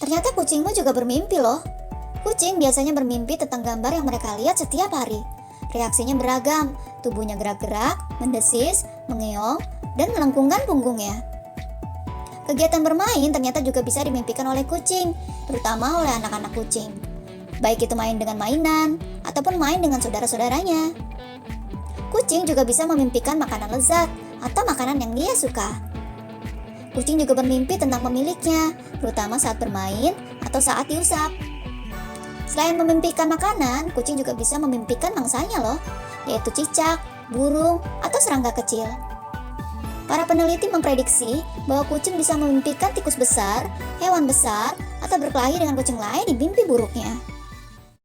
Ternyata kucingmu juga bermimpi loh. Kucing biasanya bermimpi tentang gambar yang mereka lihat setiap hari. Reaksinya beragam, tubuhnya gerak-gerak, mendesis, mengeong, dan melengkungkan punggungnya. Kegiatan bermain ternyata juga bisa dimimpikan oleh kucing, terutama oleh anak-anak kucing. Baik itu main dengan mainan, ataupun main dengan saudara-saudaranya. Kucing juga bisa memimpikan makanan lezat, atau makanan yang dia suka. Kucing juga bermimpi tentang pemiliknya, terutama saat bermain atau saat diusap. Selain memimpikan makanan, kucing juga bisa memimpikan mangsanya loh, yaitu cicak, burung, atau serangga kecil. Para peneliti memprediksi bahwa kucing bisa memimpikan tikus besar, hewan besar, atau berkelahi dengan kucing lain di mimpi buruknya.